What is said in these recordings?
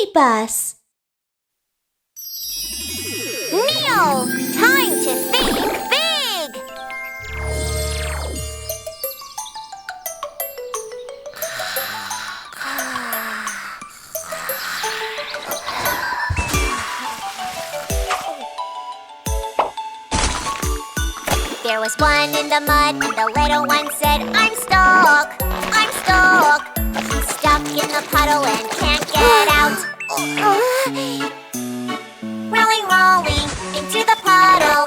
BabyBus. Neo, time to think big! There was one in the mud, and the little one said, I'm stuck, I'm stuck. He's stuck in the puddle and can't get out. Rolling, rolling into the puddle.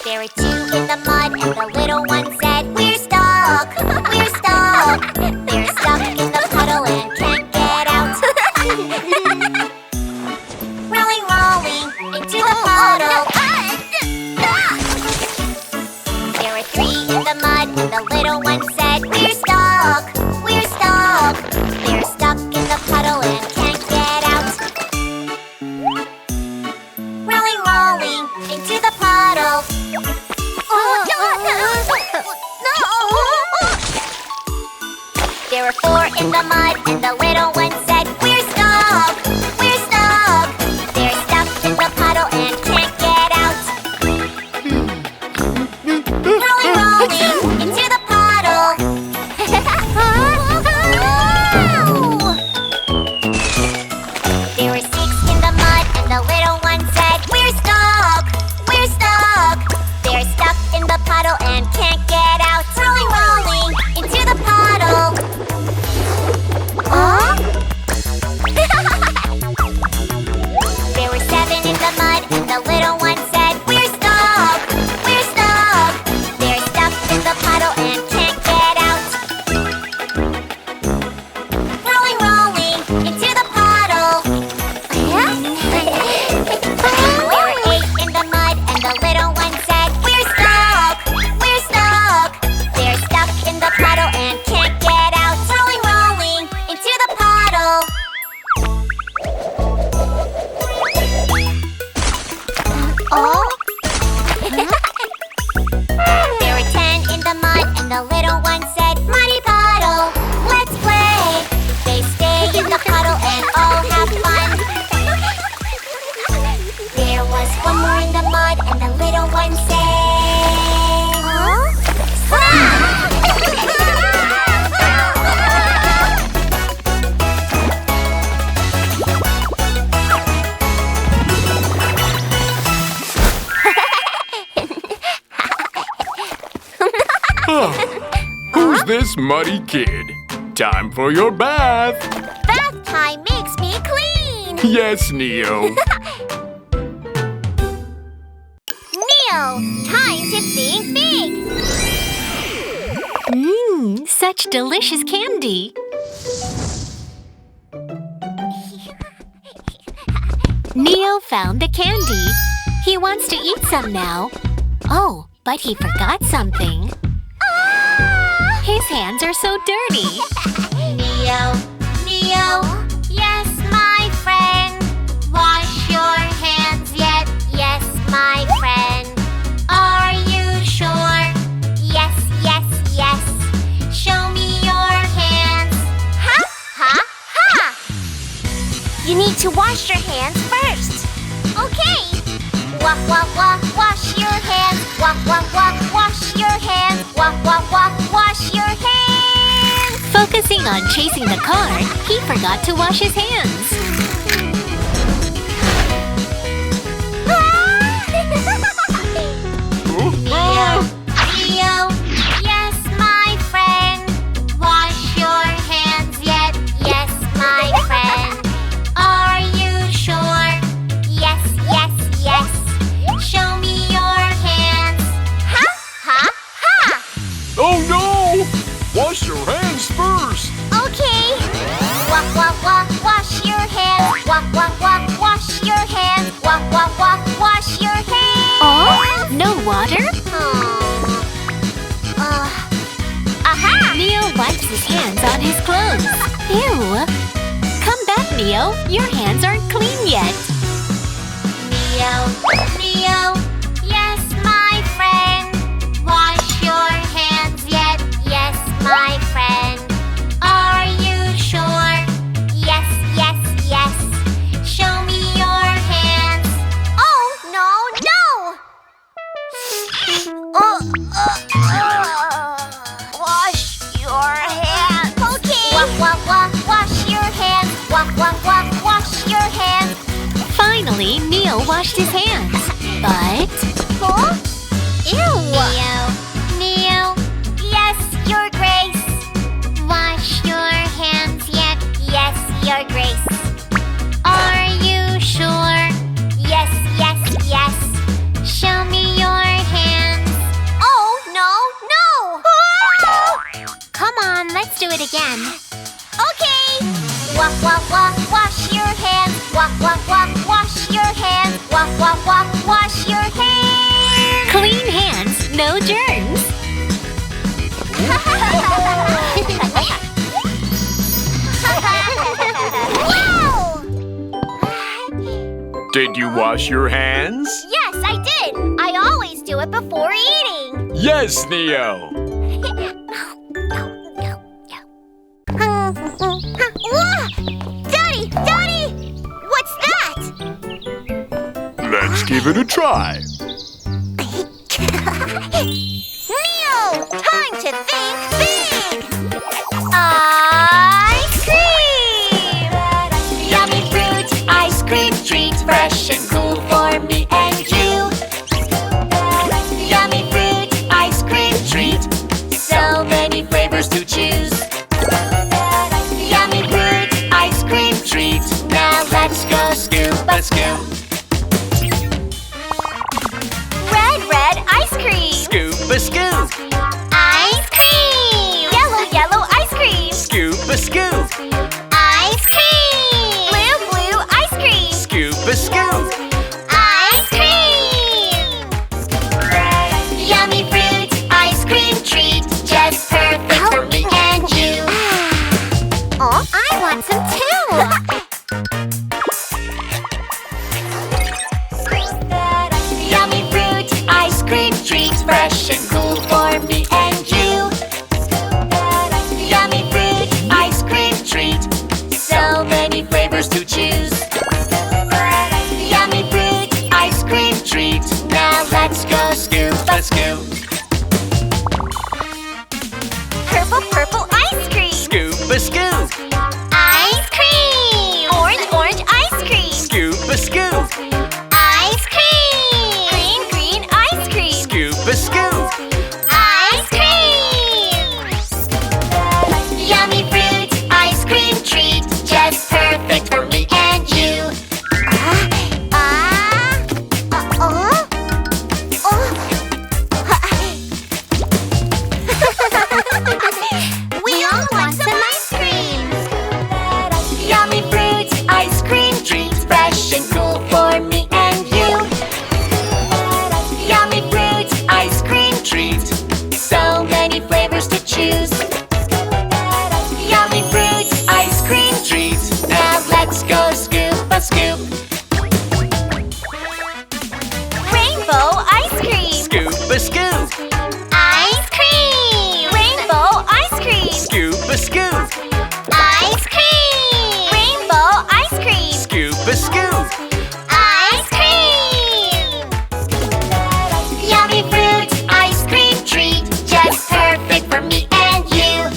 There were two in the mud, and the little one said, we're stuck, we're stuck. They're stuck in the puddle and can't get out. Rolling, rolling into the puddle. There were three in the mud, and the little one said, we're stuck, we're stuck. They're stuck in the puddle and can't get out. Rolling, rolling into the puddle. There were four in the mud, and the little one said, we're stuck, we're stuck. They're stuck in the puddle and can't get out. Rolling, rolling into the puddle. There were six in the mud, and the little one said, we're stuck, we're stuck. They're stuck in the puddle and can't get out. Rolling, rolling into the puddle. There were seven in the mud, and the little one said, we're stuck, we're stuck. They're stuck in the puddle and can't get out. Rolling, rolling into the puddle. There were eight in the mud, and the little one said, we're stuck, we're stuck. They're stuck in the puddle and can't get out. Rolling, rolling into the puddle. There were 10 in the mud, and the little one said, muddy puddle, let's play. They stay in the puddle and all have fun. There was one more in the mud, and the little one said, Who's this muddy kid? Time for your bath. bath time makes me clean. Yes, Neo. Neo, time to think big. Such delicious candy. Neo found the candy. He wants to eat some now. Oh, but he forgot something. His hands are so dirty. Neo, Neo, yes, my friend. Wash your hands yet, yes, my friend. Are you sure? Yes, yes, yes. Show me your hands. Ha, ha, ha! You need to wash your hands first. Okay. Wah, wah, wah, wash your hands. Wah, wah, wah, wash your hands. Wah, wah, wah, wash your hands. Focusing on chasing the car, he forgot to wash his hands. Neo, Neo, yes, my friend. Wash your hands yet, yes, my friend. Are you sure? Yes, yes, yes. Show me your hands. Ha, ha, ha! Oh no! Wash your hands first. Okay. Wah, wah, wah, wash your hands. Wah, wah, wah, wash your hands. Wah, wah, wah, wash your hands. Oh, no water? Aha! Neo wipes his hands on his clothes. Ew! Come back, Neo. Your hands aren't clean yet. Neo, Neo, yes, my friend. Wash your hands yet, yes, my Neo washed his hands, but… Huh? Ew! Neo, yes, Your Grace. Wash your hands yet? Yes, Your Grace. Are you sure? Yes, yes, yes. Show me your hands. Oh, no, no! Come on, let's do it again. Okay. Walk, walk, walk, wash your hands. Walk, walk, walk, wash your hands. Walk, walk, walk, wash your hands. Clean hands, no germs. Wow! Did you wash your hands? Yes, I did. I always do it before eating. Yes, Neo. Daddy! Daddy! What's that? Let's give it a try. Neo! Time to think big! Ice cream! Yummy fruit, ice cream treat, fresh and cool for me and you. Yummy fruit, ice cream treat, so many flavors to choose. Yummy fruit, ice cream treat, now let's go scoop a scoop. Red, red ice cream! Scoop a scoop. Ice cream! Yellow, yellow ice cream! Scoop a scoop. Ice cream! Blue, blue ice cream! Scoop a scoop. Ice cream! Yummy fruit, ice cream treat, just perfect for me and you. Oh, I want some too! Yummy fruit, ice cream treat, fresh and cool for me and you. Yummy fruit, ice cream treat, so many flavors to choose. Yummy fruit, ice cream treat, now let's go scoop a scoop. Purple, purple ice cream! Scoop a scoop. Ice cream! Orange, orange ice cream! Scoop a scoop. Ice cream! Green, green ice cream! Scoop a scoop. Ice cream! Yummy fruit, ice cream treat, just perfect for me and you. We all want some ice cream! Yummy fruit, ice cream treat, fresh and cool for me and you. Yummy fruit, ice cream treat, so many flavors to choose. Yummy fruit, ice cream treat, now let's go scoop a scoop. Rainbow ice cream! Scoop a scoop. Ice cream! Rainbow ice cream! Scoop a scoop. Ice cream! Rainbow ice cream! Scoop a scoop. Ice cream! Yummy fruit, ice cream treat, just perfect for me and you.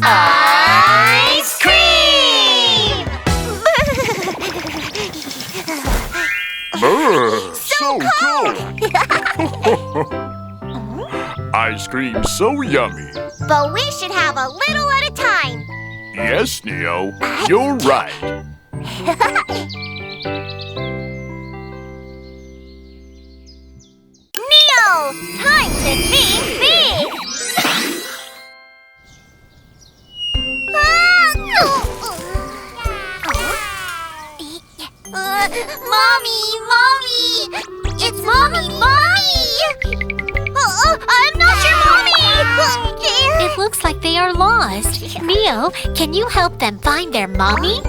Ice cream! So cool. Ice cream so yummy. But we should have a little at a time. Yes, Neo, you're right. Neo, time to think big! Mommy! Mommy! It's Mommy! Mommy! I'm not your mommy! It looks like they are lost. Neo, can you help them find their mommy?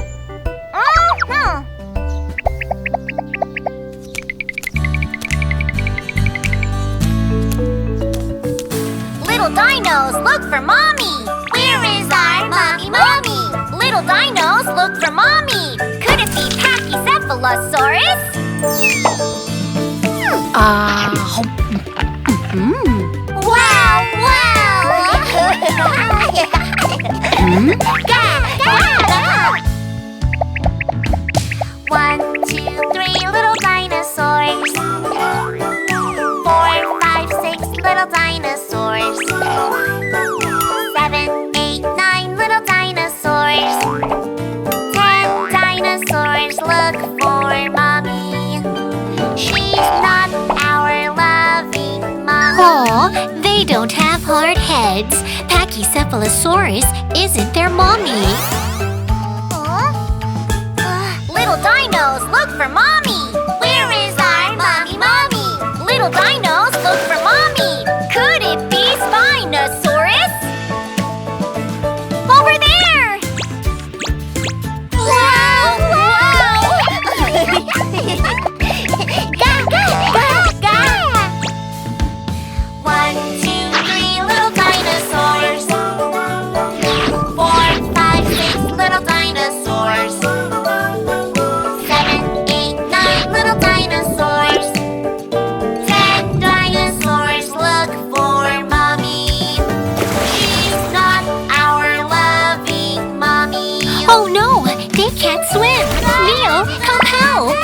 Little dinos, look for Mommy! Where is our Mommy? Mommy! Little dinos, look for Mommy! Could it be Pachycephalosaurus? Wow! Wow! 2, 3 little dinosaurs. 4, 5, 6 little dinosaurs. 7, 8, 9 little dinosaurs. 10 dinosaurs look for Mommy. She's not our loving mommy. Aw, they don't have hard heads. Pachycephalosaurus isn't their mommy. Little dinos, look for Mommy. Where is our mommy? Little dinos, look for Mommy. Could it be Spinosaurus? Over there! Wow! Ga! 1, 2, 3 little dinosaurs. 4, 5, 6 little dinosaurs. 7, 8, 9 little dinosaurs. 10 dinosaurs look for Mommy. She's not our loving mommy. Oh no, they can't swim. Neo, come help.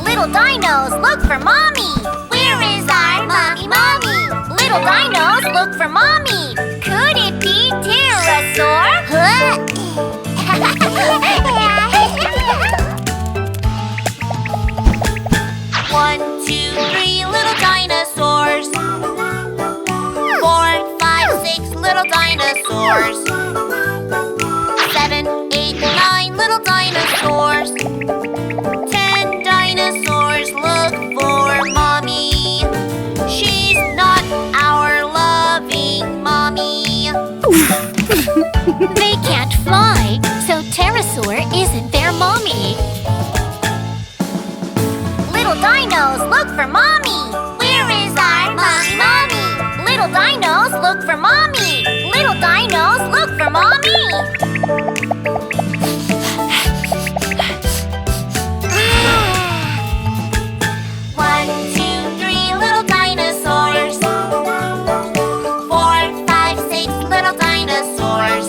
Little dinos, look for Mommy. Where is our mommy? Little dinos, look for Mommy. Could it be pterosaur? 1, 2, 3 little dinosaurs. 4, 5, 6 little dinosaurs. 7, 8, 9 little dinosaurs. 10 dinosaurs look for Mommy. She's not our loving mommy. They can't fly, so pterosaur isn't their mommy. Little dinos, look for Mommy. Where is our mommy? Little dinos, look for Mommy. Little dinos, look for Mommy. 1, 2, 3 little dinosaurs. 4, 5, 6 little dinosaurs.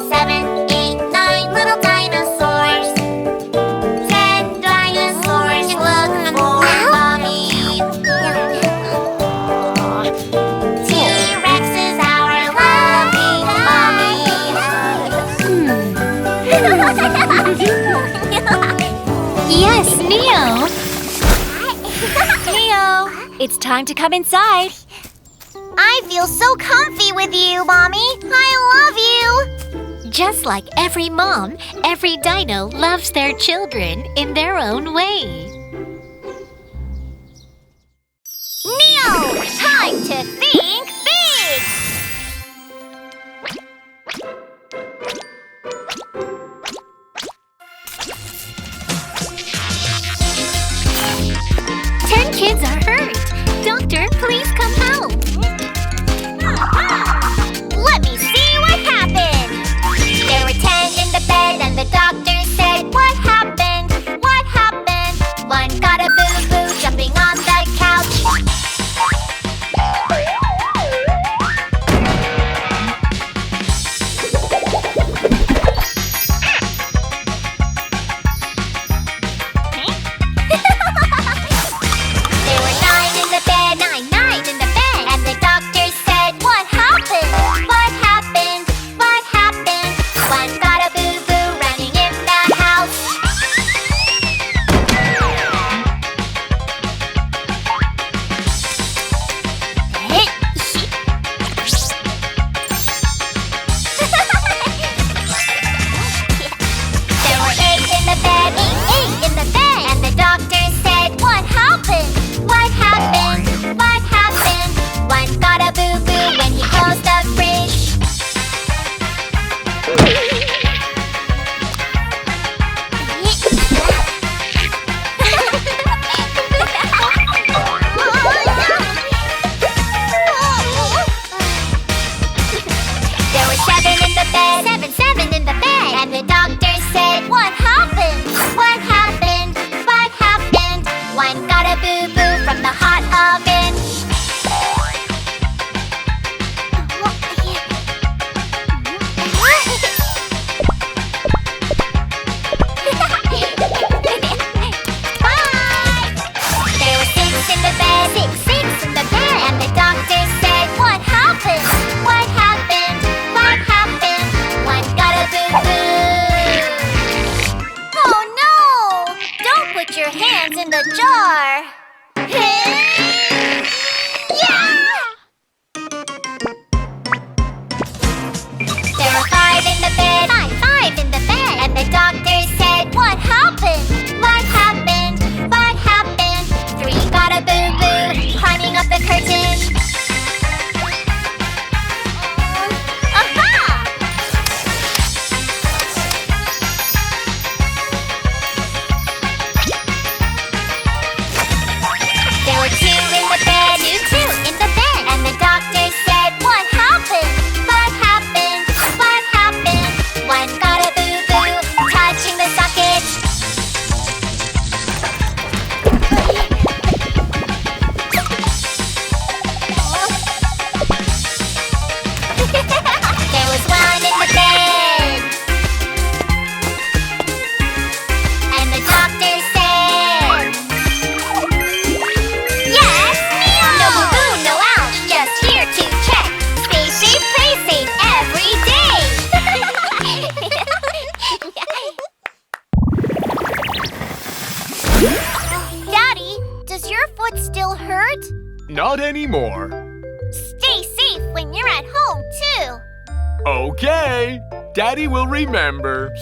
7, 8, 9 little dinosaurs. 10 dinosaurs look for Mommy. T-Rex is our loving mommy. Yes, Neo. Neo, It's time to come inside. I feel so comfy with you, Mommy. I love you. Just like every mom, every dino loves their children in their own way. Neo, time to think big. 10 kids are hurt. Doctor, please come help. Let me see what happened. There were 10 in the bed and the doctor said, "What happened? What happened? in the jar. Yeah! There were 5 in the bed. Five in the bed. And the doctor said, what happened? What happened? What happened? 3 got a boo-boo, climbing up the curtain. Aha! There were 2 in the bed. Two in the bed. And the doctor said, what happened? What happened? What happened? 1 got a boo-boo, touching the socket. There was 1 in the bed. And the doctor said, yes, meow! No boo-boo, no ouch, just here to check. Stay safe, play safe every day. Daddy, does your foot still hurt? Not anymore. Stay safe when you're at home, too. Okay. Daddy will remember.